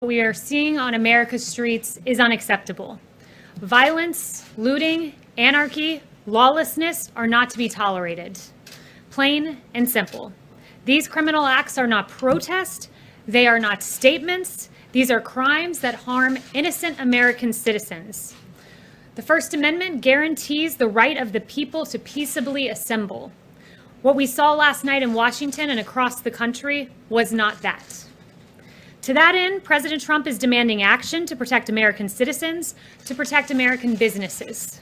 we are seeing on America's streets is unacceptable. Violence, looting, anarchy, lawlessness are not to be tolerated. Plain and simple. These criminal acts are not protest, they are not statements, these are crimes that harm innocent American citizens. The First Amendment guarantees the right of the people to peaceably assemble. What we saw last night in Washington and across the country was not that. To that end, President Trump is demanding action to protect American citizens, to protect American businesses.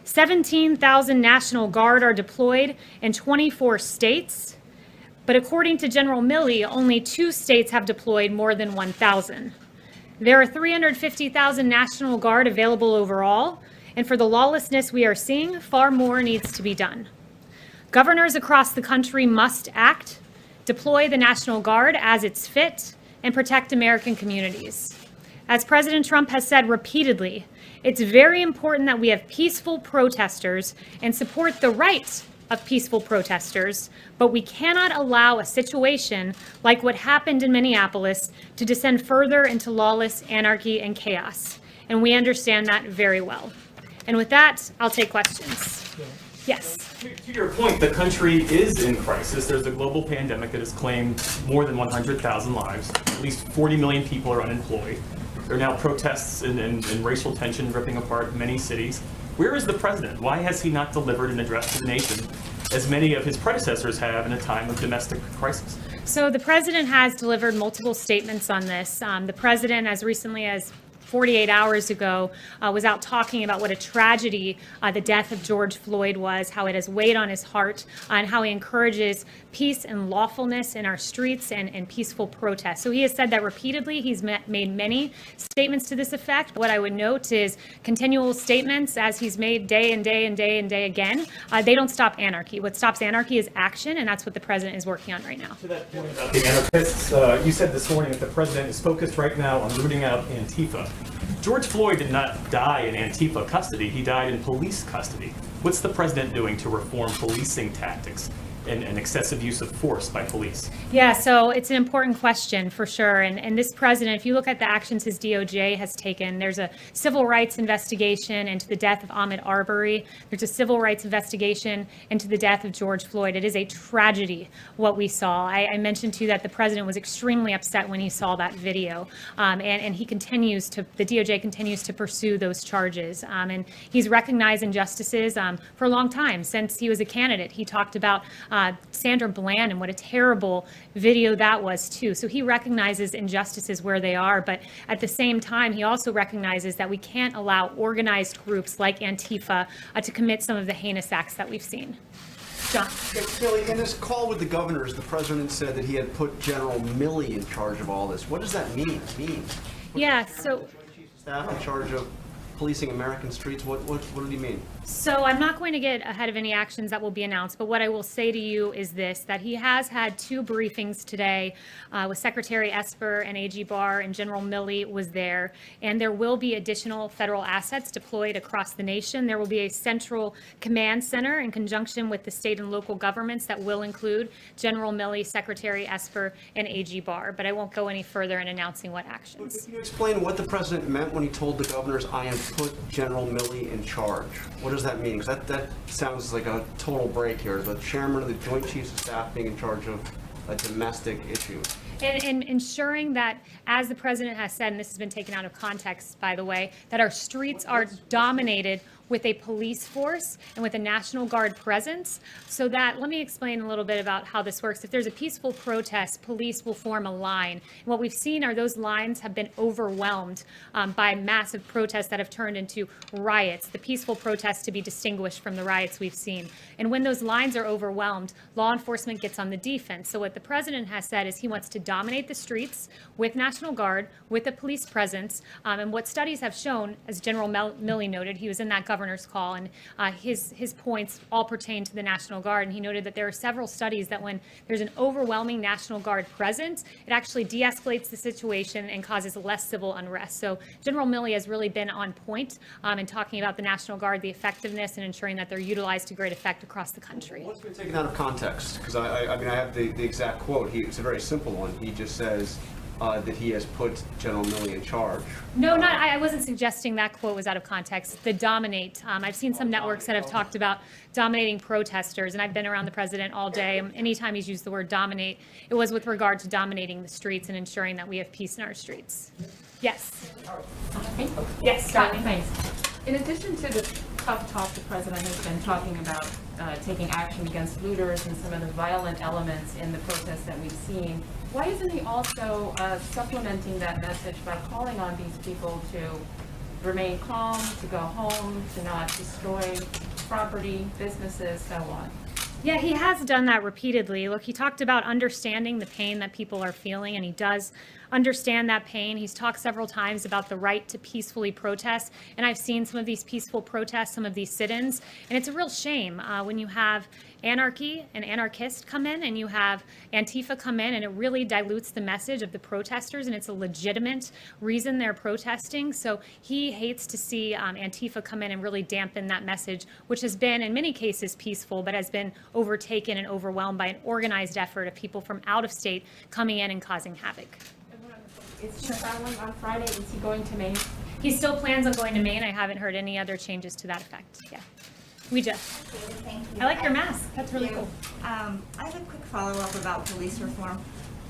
17,000 National Guard are deployed in 24 states, but according to General Milley, only 2 states have deployed more than 1,000. There are 350,000 National Guard available overall, and for the lawlessness we are seeing, far more needs to be done. Governors across the country must act, deploy the National Guard as it's fit, and protect American communities. As President Trump has said repeatedly, it's very important that we have peaceful protesters and support the rights of peaceful protesters, but we cannot allow a situation like what happened in Minneapolis to descend further into lawless anarchy and chaos. And we understand that very well. And with that, I'll take questions. Yes. To your point, the country is in crisis. There's a global pandemic that has claimed more than 100,000 lives. At least 40 million people are unemployed. There are now protests and racial tension ripping apart many cities. Where is the president? Why has he not delivered an address to the nation, as many of his predecessors have in a time of domestic crisis? So the president has delivered multiple statements on this. The president, as recently as 48 hours ago, was out talking about what a tragedy the death of George Floyd was, how it has weighed on his heart, and how he encourages peace and lawfulness in our streets and peaceful protests. So he has said that repeatedly. He's made many statements to this effect. What I would note is continual statements, as he's made day and day and day and day again. They don't stop anarchy. What stops anarchy is action, and that's what the president is working on right now. To that point about the anarchists, you said this morning that the president is focused right now on rooting out Antifa. George Floyd did not die in Antifa custody. He died in police custody. What's the president doing to reform policing tactics and excessive use of force by police? Yeah, so it's an important question for sure. And this president, if you look at the actions his DOJ has taken, there's a civil rights investigation into the death of Ahmaud Arbery. There's a civil rights investigation into the death of George Floyd. It is a tragedy what we saw. I mentioned to you that the president was extremely upset when he saw that video. And he continues to, the DOJ continues to pursue those charges. And he's recognized injustices for a long time. Since he was a candidate, he talked about Sandra Bland and what a terrible video that was too. So he recognizes injustices where they are, but at the same time, he also recognizes that we can't allow organized groups like Antifa to commit some of the heinous acts that we've seen. John. Kayleigh, in his call with the governors, the president said that he had put General Milley in charge of all this. What does that mean? Yeah, so Chief of Staff in charge of policing American streets. What did he mean? So I'm not going to get ahead of any actions that will be announced, but what I will say to you is this, that he has had 2 briefings today with Secretary Esper and AG Barr, and General Milley was there, and there will be additional federal assets deployed across the nation. There will be a central command center in conjunction with the state and local governments that will include General Milley, Secretary Esper, and AG Barr, but I won't go any further in announcing what actions. Can you explain what the president meant when he told the governors, I am put General Milley in charge? What does that mean? Because that sounds like a total break here. The chairman of the Joint Chiefs of Staff being in charge of a domestic issue. And ensuring that, as the president has said, and this has been taken out of context, by the way, that our streets are dominated with a police force and with a National Guard presence, so that, let me explain a little bit about how this works. If there's a peaceful protest, police will form a line. And what we've seen are those lines have been overwhelmed by massive protests that have turned into riots, the peaceful protests to be distinguished from the riots we've seen. And when those lines are overwhelmed, law enforcement gets on the defense. So what the president has said is he wants to dominate the streets with National Guard, with a police presence. And what studies have shown, as General Milley noted, he was in that governor's call, and his points all pertain to the National Guard. And he noted that there are several studies that when there's an overwhelming National Guard presence, it actually de-escalates the situation and causes less civil unrest. So General Milley has really been on point in talking about the National Guard, the effectiveness, and ensuring that they're utilized to great effect across the country. What's been taken out of context? Because I mean, I have the exact quote. It's a very simple one. He just says, that he has put General Milley in charge. No, I wasn't suggesting that quote was out of context. The dominate, I've seen some networks that have talked about dominating protesters, and I've been around the president all day. Anytime he's used the word dominate, it was with regard to dominating the streets and ensuring that we have peace in our streets. Yes. Yes, Scott, thanks. In addition to the tough talk the president has been talking about taking action against looters and some of the violent elements in the protests that we've seen, why isn't he also supplementing that message by calling on these people to remain calm, to go home, to not destroy property, businesses, so on? Yeah, he has done that repeatedly. Look, he talked about understanding the pain that people are feeling, and he does understand that pain. He's talked several times about the right to peacefully protest, and I've seen some of these peaceful protests, some of these sit-ins, and it's a real shame when you have anarchy and anarchists come in and you have Antifa come in, and it really dilutes the message of the protesters, and it's a legitimate reason they're protesting. So he hates to see Antifa come in and really dampen that message, which has been in many cases peaceful, but has been overtaken and overwhelmed by an organized effort of people from out of state coming in and causing havoc. Is he traveling on Friday? Is he going to Maine? He still plans on going to Maine. I haven't heard any other changes to that effect. Yeah. We just. Thank you. I like your mask. That's really cool. I have a quick follow-up about police reform.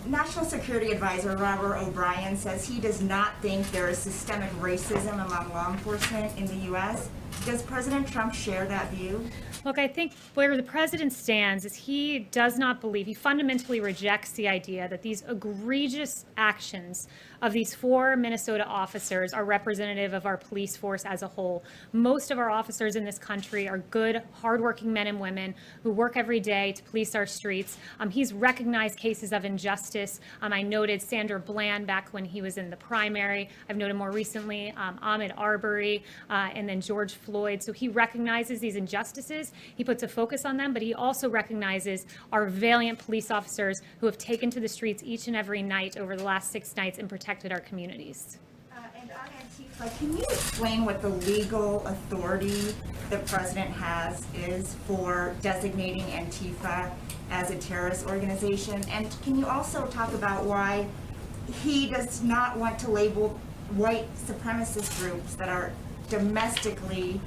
National Security Advisor Robert O'Brien says he does not think there is systemic racism among law enforcement in the U.S. Does President Trump share that view? Look, I think where the president stands is he does not believe, he fundamentally rejects the idea that these egregious actions of these 4 Minnesota officers are representative of our police force as a whole. Most of our officers in this country are good, hardworking men and women who work every day to police our streets. He's recognized cases of injustice. I noted Sandra Bland back when he was in the primary. I've noted more recently Ahmaud Arbery and then George Floyd. So he recognizes these injustices. He puts a focus on them, but he also recognizes our valiant police officers who have taken to the streets each and every night over the last 6 nights and protected our communities. And on Antifa, can you explain what the legal authority the president is for designating Antifa as a terrorist organization? And can you also talk about why he does not want to label white supremacist groups that are domestically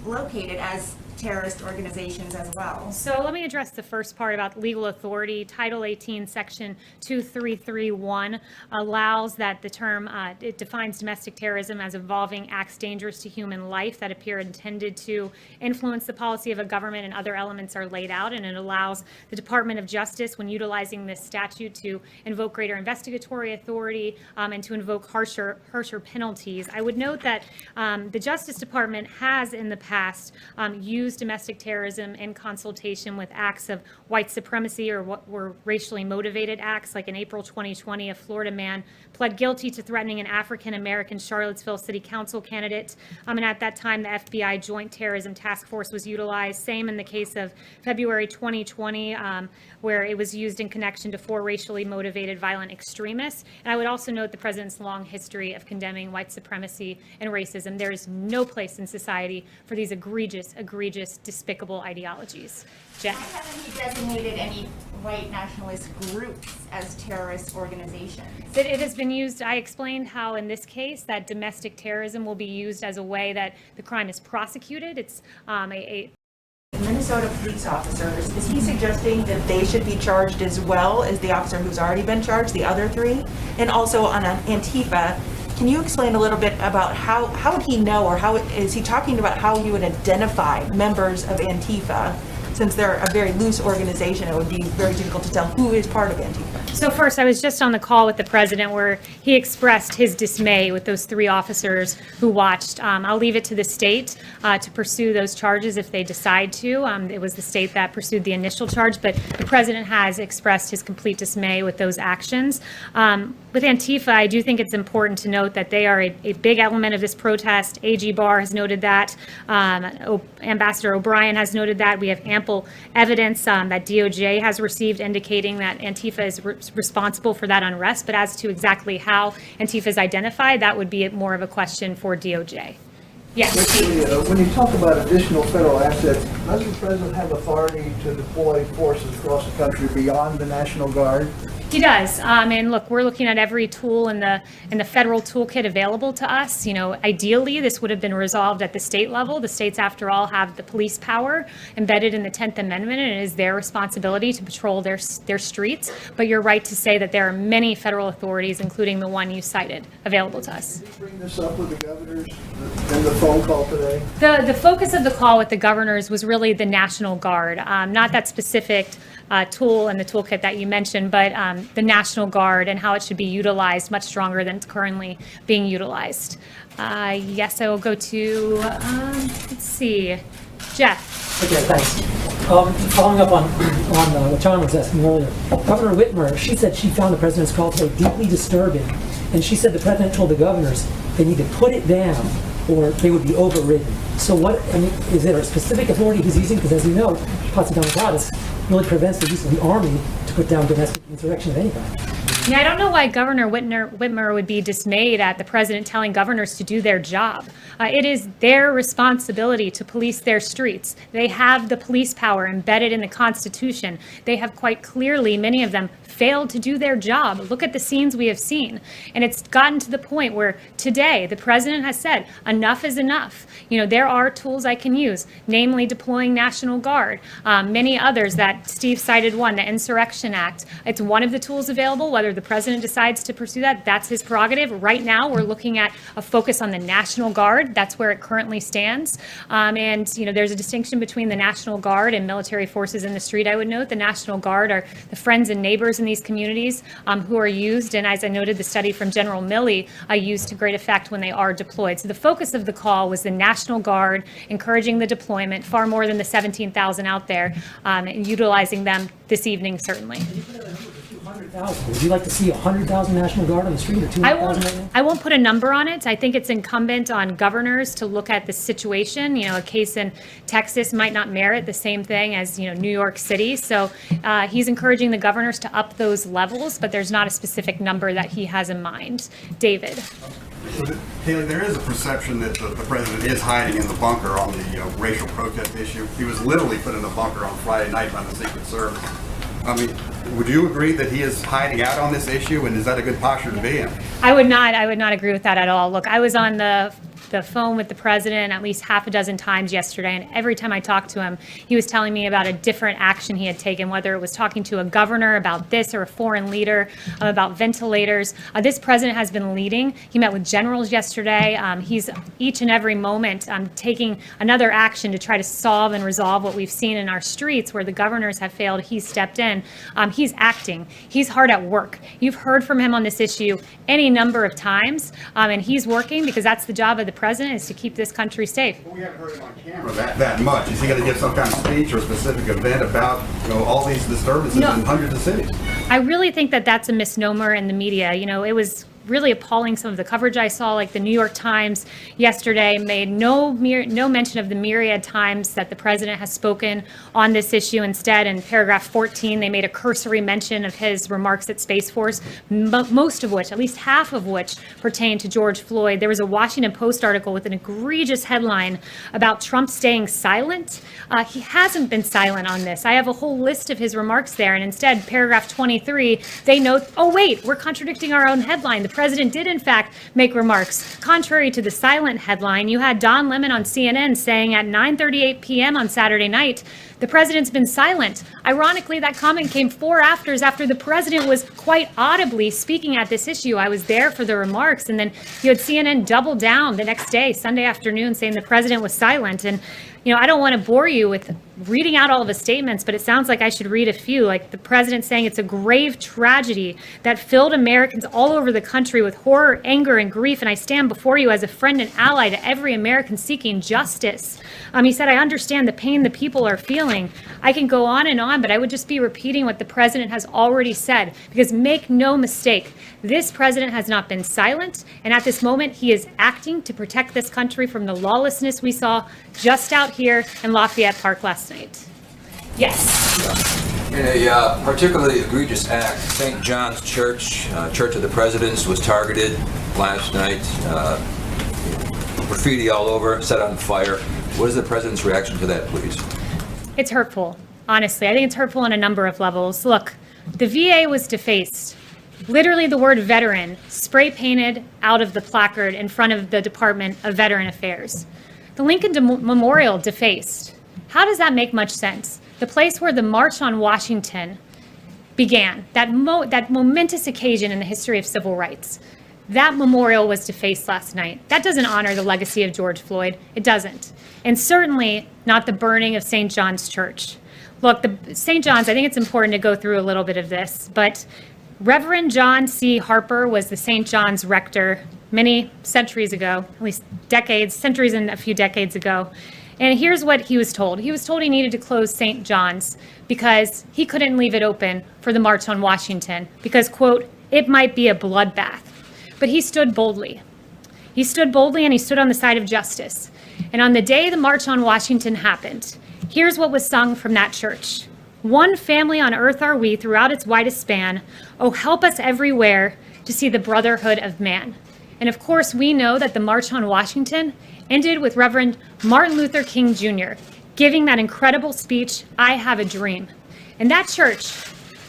located as terrorist organizations as well? So let me address the first part about legal authority. Title 18, Section 2331 allows that the term, it defines domestic terrorism as involving acts dangerous to human life that appear intended to influence the policy of a government, and other elements are laid out, and it allows the Department of Justice, when utilizing this statute, to invoke greater investigatory authority and to invoke harsher penalties. I would note that the Justice Department has in the past used domestic terrorism in consultation with acts of white supremacy or what were racially motivated acts. Like in April 2020, a Florida man pled guilty to threatening an African-American Charlottesville City Council candidate. And at that time, the FBI Joint Terrorism Task Force was utilized. Same in the case of February 2020, where it was used in connection to 4 racially motivated violent extremists. And I would also note the president's long history of condemning white supremacy and racism. There is no place in society for these egregious, despicable ideologies. Jen? Why haven't he designated any white nationalist groups as terrorist organizations? It has been used. I explained how in this case that domestic terrorism will be used as a way that the crime is prosecuted. It's Minnesota police officers, is he suggesting that they should be charged as well as the officer who's already been charged, the other 3? And also on Antifa, can you explain a little bit about how would he know, or how is he talking about how you would identify members of Antifa? Since they're a very loose organization, it would be very difficult to tell who is part of Antifa. So first, I was just on the call with the president where he expressed his dismay with those 3 officers who watched. I'll leave it to the state to pursue those charges if they decide to. It was the state that pursued the initial charge, but the president has expressed his complete dismay with those actions. With Antifa, I do think it's important to note that they are a big element of this protest. AG Barr has noted that. Ambassador O'Brien has noted that. We have ample evidence that DOJ has received indicating that Antifa is responsible for that unrest. But as to exactly how Antifa is identified, that would be more of a question for DOJ. Yes. When you talk about additional federal assets, does the president have authority to deploy forces across the country beyond the National Guard? He does, and look, we're looking at every tool in the federal toolkit available to us. You know, ideally, this would have been resolved at the state level. The states, after all, have the police power embedded in the 10th Amendment, and it is their responsibility to patrol their streets. But you're right to say that there are many federal authorities, including the one you cited, available to us. Did you bring this up with the governors in the phone call today? The focus of the call with the governors was really the National Guard, not that specific tool in the toolkit that you mentioned, but the National Guard and how it should be utilized much stronger than it's currently being utilized. Yes, I will go to, let's see, Jeff. Okay, thanks. Following up on what John was asking earlier, Governor Whitmer, she said she found the president's call today deeply disturbing, and she said the president told the governors they need to put it down or they would be overridden. So what, I mean, is there a specific authority he's using? Because as you know, Posse Comitatus really prevents the use of the army to put down domestic insurrection of any kind. Yeah, I don't know why Governor Whitmer would be dismayed at the president telling governors to do their job. It is their responsibility to police their streets. They have the police power embedded in the Constitution. They have quite clearly, many of them, failed to do their job. Look at the scenes we have seen. And it's gotten to the point where today the president has said, enough is enough. You know, there are tools I can use, namely deploying National Guard, many others that Steve cited one, the Insurrection Act. It's one of the tools available. Whether the president decides to pursue that, that's his prerogative. Right now, we're looking at a focus on the National Guard. That's where it currently stands. And, you know, there's a distinction between the National Guard and military forces in the street. I would note the National Guard are the friends and neighbors in these communities who are used, and as I noted, the study from General Milley used to great effect when they are deployed. So the focus of the call was the National Guard, encouraging the deployment, far more than the 17,000 out there, and utilizing them this evening, certainly. 200,000. Would you like to see 100,000 National Guard on the street or 200,000 right now? I won't put a number on it. I think it's incumbent on governors to look at the situation. You know, a case in Texas might not merit the same thing as, you know, New York City. So he's encouraging the governors to up those levels, but there's not a specific number that he has in mind. David. Kayleigh, there is a perception that the president is hiding in the bunker on the racial protest issue. He was literally put in a bunker on Friday night by the Secret Service. I mean, would you agree that he is hiding out on this issue, and is that a good posture to be in? I would not agree with that at all. Look, I was on the phone with the president at least half a dozen times yesterday, and every time I talked to him, he was telling me about a different action he had taken, whether it was talking to a governor about this or a foreign leader about ventilators. This president has been leading. He met with generals yesterday. He's each and every moment taking another action to try to solve and resolve what we've seen in our streets where the governors have failed. He's stepped in. He's acting. He's hard at work. You've heard from him on this issue any number of times, and he's working because that's the job of the president, is to keep this country safe. Well, we haven't heard him on camera that much. Is he going to give some kind of speech or a specific event about, you know, all these disturbances in hundreds of cities? I really think that that's a misnomer in the media. You know, it was really appalling, some of the coverage I saw, like the New York Times yesterday made no mention of the myriad times that the president has spoken on this issue. Instead, in paragraph 14, they made a cursory mention of his remarks at Space Force, most of which, at least half of which, pertain to George Floyd. There was a Washington Post article with an egregious headline about Trump staying silent. He hasn't been silent on this. I have a whole list of his remarks there, and instead, paragraph 23, they note, oh wait, we're contradicting our own headline. The president did in fact make remarks. Contrary to the silent headline, you had Don Lemon on CNN saying at 9:38 p.m. on Saturday night, the president's been silent. Ironically, that comment came 4 hours after the president was quite audibly speaking at this issue. I was there for the remarks, and then you had CNN double down the next day, Sunday afternoon, saying the president was silent. And you know, I don't want to bore you with reading out all of his statements, but it sounds like I should read a few, like the president saying it's a grave tragedy that filled Americans all over the country with horror, anger, and grief, and I stand before you as a friend and ally to every American seeking justice. He said, I understand the pain the people are feeling. I can go on, but I would just be repeating what the president has already said, because make no mistake, this president has not been silent, and at this moment, he is acting to protect this country from the lawlessness we saw just out here in Lafayette Park last night. Yes. In a particularly egregious act, St. John's Church, Church of the Presidents, was targeted last night. Graffiti all over, set on fire. What is the president's reaction to that, please? It's hurtful, honestly. I think it's hurtful on a number of levels. Look, the VA was defaced Literally the word veteran spray painted out of the placard in front of the Department of Veteran Affairs. The Lincoln Memorial defaced. How does that make much sense? The place where the March on Washington began, that momentous occasion in the history of civil rights. That memorial was defaced last night. That doesn't honor the legacy of George Floyd. It doesn't. And certainly not the burning of St. John's Church. Look, St. John's, I think it's important to go through a little bit of this, but Reverend John C. Harper was the St. John's rector many centuries ago, at least decades, centuries and a few decades ago. And here's what he was told. He was told he needed to close St. John's because he couldn't leave it open for the March on Washington because, quote, it might be a bloodbath. But he stood boldly. He stood boldly and he stood on the side of justice. And on the day the March on Washington happened, here's what was sung from that church. One family on earth are we throughout its widest span. Oh, help us everywhere to see the brotherhood of man. And of course, we know that the March on Washington ended with Reverend Martin Luther King Jr. giving that incredible speech, I Have a Dream. And that church,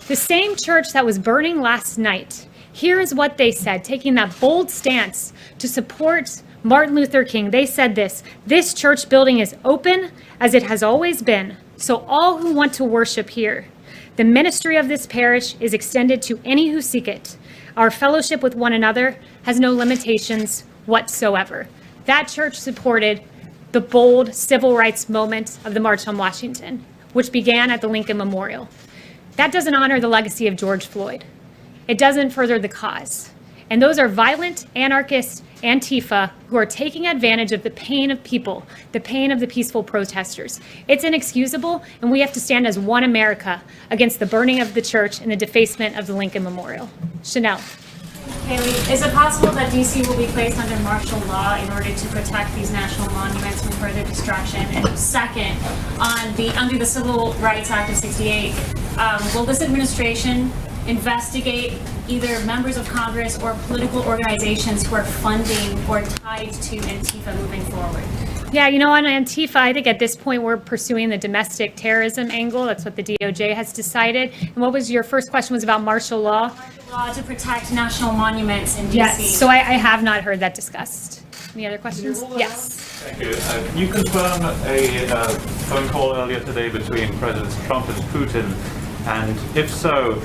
the same church that was burning last night, here is what they said, taking that bold stance to support Martin Luther King. They said this church building is open as it has always been. So all who want to worship here, the ministry of this parish is extended to any who seek it. Our fellowship with one another has no limitations whatsoever. That church supported the bold civil rights moment of the March on Washington, which began at the Lincoln Memorial. That doesn't honor the legacy of George Floyd. It doesn't further the cause. And those are violent anarchists, Antifa, who are taking advantage of the pain of people, the pain of the peaceful protesters. It's inexcusable, and we have to stand as one America against the burning of the church and the defacement of the Lincoln Memorial. Chanel. Kayleigh, is it possible that DC will be placed under martial law in order to protect these national monuments from further destruction? And second, under the Civil Rights Act of '68, will this administration investigate either members of Congress or political organizations who are funding or tied to Antifa moving forward? Yeah, on Antifa, I think at this point we're pursuing the domestic terrorism angle. That's what the DOJ has decided. And what was your first question was about martial law? Martial law to protect national monuments in DC. Yes, so I have not heard that discussed. Any other questions? Yes. Thank you. Can you confirm a phone call earlier today between Presidents Trump and Putin? And if so,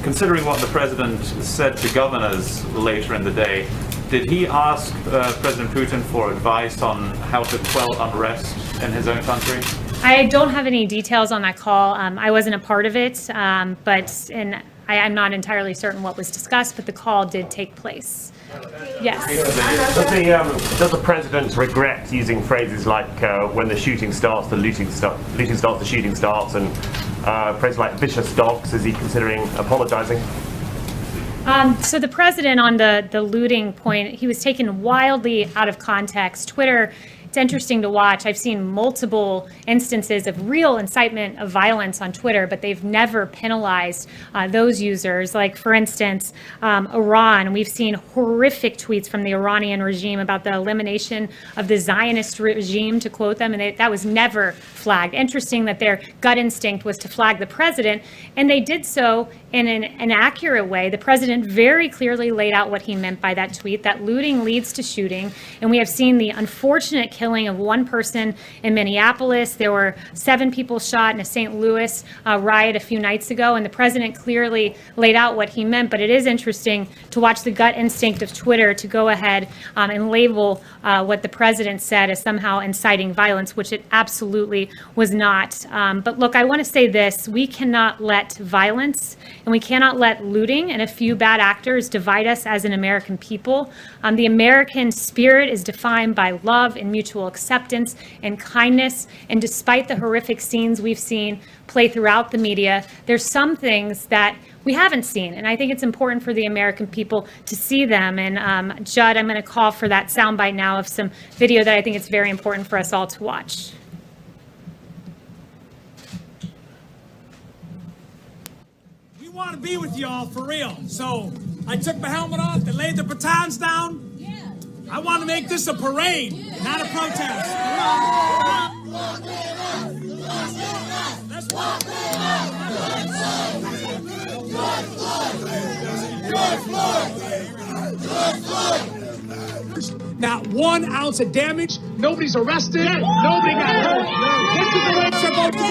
considering what the president said to governors later in the day, did he ask President Putin for advice on how to quell unrest in his own country? I don't have any details on that call. I wasn't a part of it, I'm not entirely certain what was discussed, but the call did take place. Yes. Does the president regret using phrases like when the shooting starts, the looting starts, the shooting starts, and phrases like vicious dogs? Is he considering apologizing? So the president on the looting point, he was taken wildly out of context. Twitter, it's interesting to watch. I've seen multiple instances of real incitement of violence on Twitter, but they've never penalized those users. Like, for instance, Iran. We've seen horrific tweets from the Iranian regime about the elimination of the Zionist regime, to quote them, and that was never flagged. Interesting that their gut instinct was to flag the president, and they did so in an accurate way. The president very clearly laid out what he meant by that tweet, that looting leads to shooting, and we have seen the unfortunate killing of one person in Minneapolis. There were 7 people shot in a St. Louis riot a few nights ago, and the president clearly laid out what he meant. But it is interesting to watch the gut instinct of Twitter to go ahead and label what the president said as somehow inciting violence, which it absolutely was not. But look, I want to say this. We cannot let violence and we cannot let looting and a few bad actors divide us as an American people. The American spirit is defined by love and mutual acceptance and kindness. And despite the horrific scenes we've seen play throughout the media, there's some things that we haven't seen. And I think it's important for the American people to see them. And Judd, I'm going to call for that soundbite now of some video that I think it's very important for us all to watch. We want to be with y'all for real. So I took my helmet off and laid the batons down. I want to make this a parade, not a protest. Let's walk. Not 1 ounce of damage. Nobody's arrested. Nobody got hurt. This is the way it's supposed to be.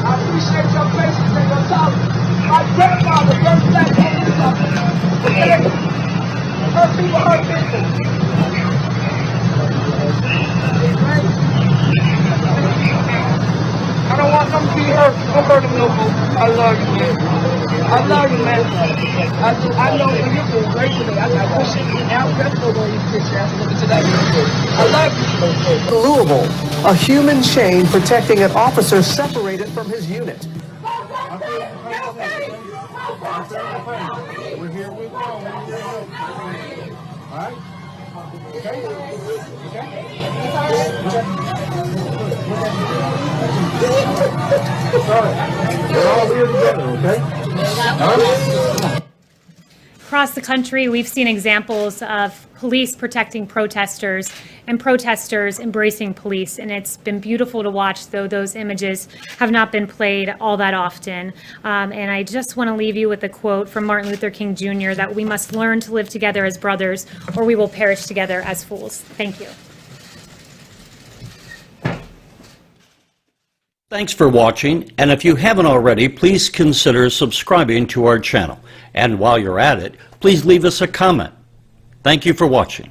I appreciate your patience and your tolerance. My grandfather, first black police officer, her people, her business. I don't want them to be hurt. Don't hurt them no more. I love you, man. I love you, man. I know you're doing great today. I got good shit now. That's the way you fix your ass looking today. I love you. Louisville, a human chain protecting an officer separated from his unit. We're here with you. All right? Okay? We're all here together, okay? All right? Across the country, we've seen examples of police protecting protesters and protesters embracing police, and it's been beautiful to watch, though those images have not been played all that often. And I just want to leave you with a quote from Martin Luther King Jr. that we must learn to live together as brothers, or we will perish together as fools. Thank you. Thanks for watching, and if you haven't already, please consider subscribing to our channel. And while you're at it, please leave us a comment. Thank you for watching.